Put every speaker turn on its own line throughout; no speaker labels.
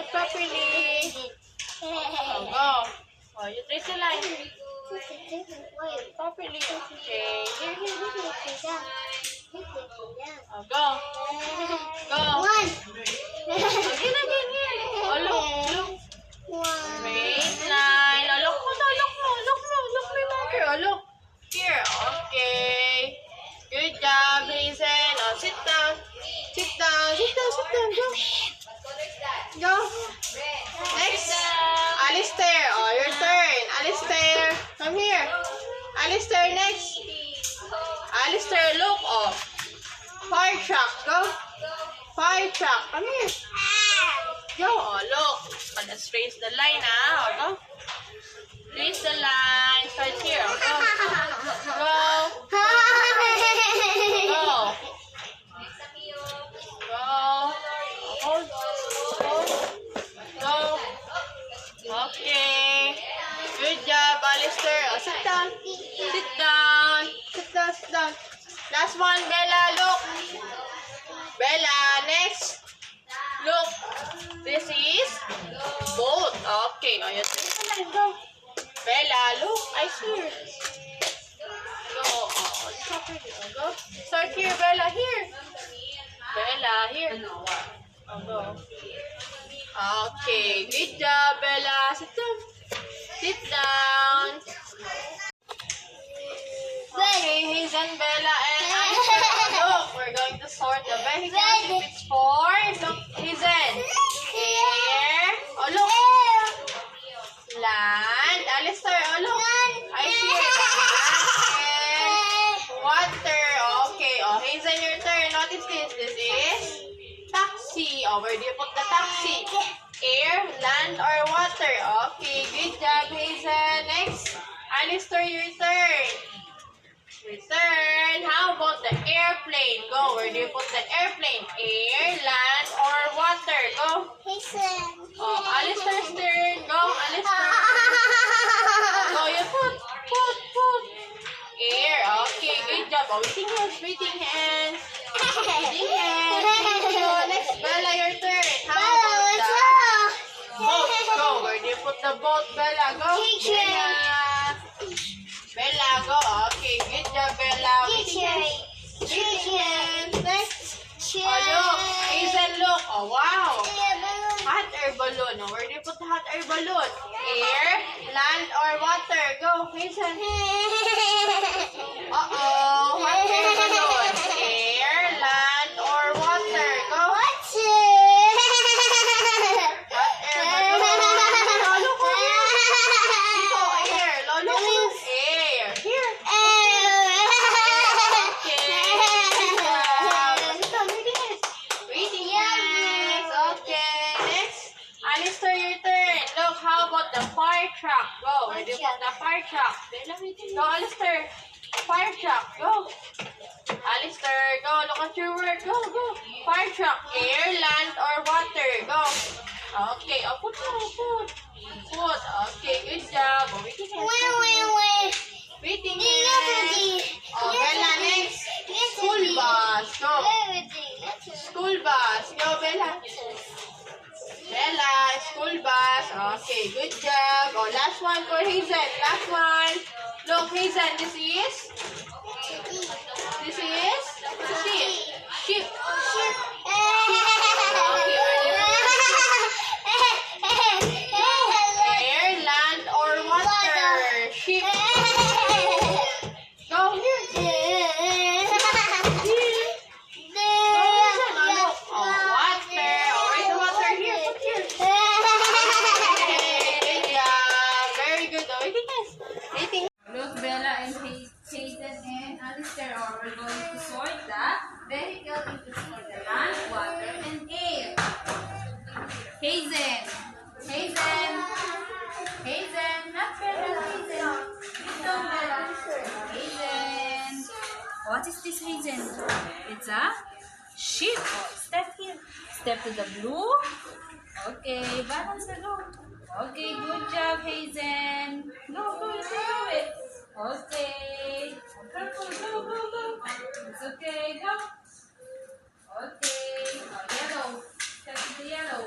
Good, properly. Oh, go. Oh, you trace the line. Properly. Okay. Here. Oh, go. Go. Again. Oh, look. Straight line. Oh, look mo. Look my marker. Oh, look. Here. Okay. Good job, Hazen. Oh, sit down. Go. Next. Alistair. Oh, your turn. Alistair. Come here. Alistair, next. Alistair, look. Oh. Fire truck. Go. Fire truck. Come here. Go. Oh, look. Oh, let's trace the line, ah. Oh, go. Trace the line. Start here. Oh, go. Go. Okay. Good job, Alistair. Oh, sit down. Last one, Bella. Look. Bella, next. Look. This is boat. Okay. Oh, you take the line. Go. Bella, look. I see her. Go. Oh, go. Start here, Bella. Here. Bella, here. Oh, go. Okay, good job, Bella. Sit down. Okay, Hazen, Bella, and Alistair. Look, we're going to sort the vehicles. If it's 4, look, Hazen. Air. Oh, look. Land. Alistair, oh, look. I see it. And water. Okay, oh, Hazen, your turn. Notice this. This is taxi. Oh, where do you put the taxi? Air, land, or water? Okay, good job, Hazen. Next, Alistair, your turn. How about the airplane? Go. Where do you put the airplane? Air, land, or water? Go.
Hazen.
Oh, Alistair's turn. Go, Alistair. Go, you put. Air. Okay, good job. Oh, waiting hands. Thank you. Next, Bella, your turn. How about the boat? Go. Where do you put the boat, Bella? Go. Bella, go. Okay, good job, Bella. Waiting hands. Next. Oh, look. Hazen, look. Oh, wow. Hot air balloon. Oh, where do you put the hot air balloon? Air, land, or water? Go, Hazen. Uh-oh. Hot air balloon. Air, land, or water? Go. Hot air balloon. Oh, look here. Dito, air. Look. Air. Here. Waiting hands. Okay. Next. Alistair, your turn. Look, how about the fire truck? Go. Where do you put the fire truck? Go, Alistair. Fire truck. Go. Alistair, go. Look at your work. Go. Fire truck. Air, land, or water? Go. Okay. Oh, put. Okay, good job. Oh, waiting hands. Waiting hands. Oh, Bella, next. School bus. Go. School bus. Go, Bella. Bella, school bus. Okay, good job. Oh, last one for Hazen. Last one. Look, Hazen, this is? Ship. Air, land, or water? Ship. Go. Look, Bella and Hazen and Alistair are going to sort the vehicle into sort the land, water, and air. Hazen, not Bella, Hazen. Dito, Bella. Hazen. What is this, Hazen? It's a ship. Oh, step here. Step to the blue. Okay, balance the blue. Okay, good job, Hazen. Go it. Okay. Careful, go. It's okay, go. Okay. Oh, yellow. Step to the yellow.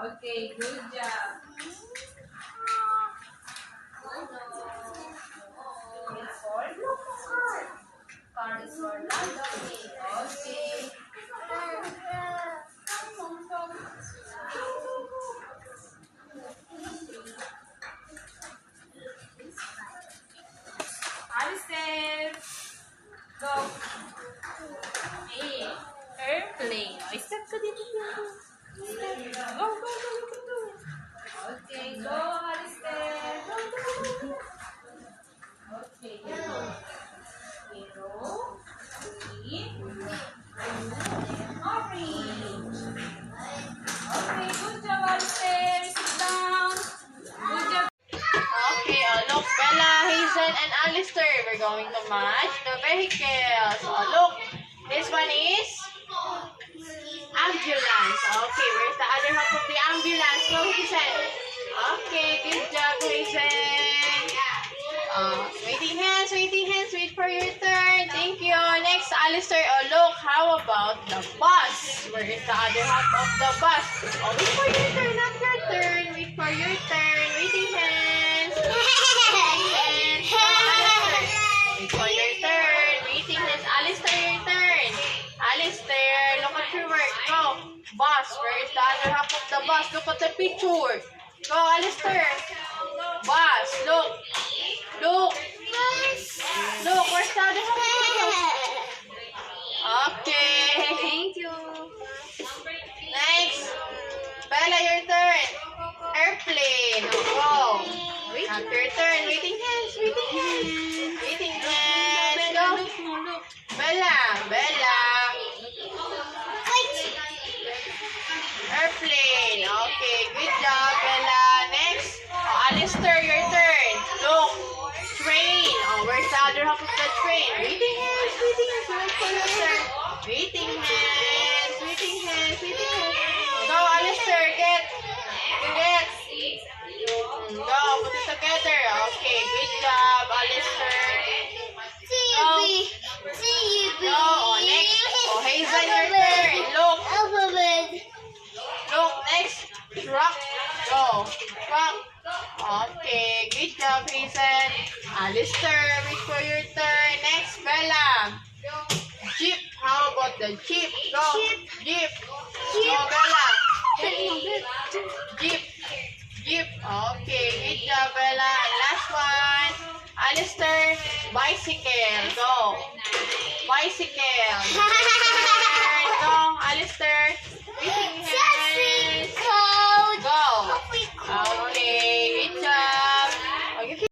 Okay, good job. It's for car. Car is for Lamborghini. Okay. Alistair, go. Hey, airplane. Oh, step ka dito. Step. Go, go, go. You can do it. Okay, go, Alistair. Go, go, go, go. Okay, hero. Hero. Green. Orange. Okay, good job, Alistair. Sit down. Good job.
Okay, look, Bella, Hazel, and Alistair. We're going to match the vehicles. Look, this one is ambulance. Okay, where's the other half of the ambulance? Go, Hazel. Okay, good job, Hazel. Waiting hands, wait for your turn. Thank you. Next, Alistair. Look, how about the bus? Where is the other half of the bus? Wait for your turn, not your turn. Wait for your turn. Waiting hands. Waiting hands. Go, Alistair. Wait for your turn. Waiting hands. Alistair, your turn. Alistair, look at your work. Go. Bus, where is the other half of the bus? Look at the picture. Go, Alistair. Bus, look. Look. Look, where's the other half of the bus? Okay.
Thank you.
Next. Bella, your turn. Airplane. Go. Not your turn. Waiting hands. Waiting hands. Waiting hands. Go. Bella. Bella. Airplane. Okay. Good job, Bella. Next. Alistair, your turn. Look. Train. Where's the other half of the train? Waiting hands. Waiting hands. Wait for your turn. Waiting hands. Waiting hands. Waiting hands. Go, Alistair. Get. Go. Put it together. Okay. Good job, Alistair. Go. Go. Next. Hazel, your turn. Look. Look. Next. Truck. Go. Truck. Okay. Good job, Hazel. Alistair, wait for your turn. Next, Bella. Jeep. How about the Jeep? Go. Jeep. Go, Bella. Jeep. Jeep. Okay. Good job, Bella. And last one. Alistair. Bicycle. Go. Bicycle. Turn. Go, Alistair.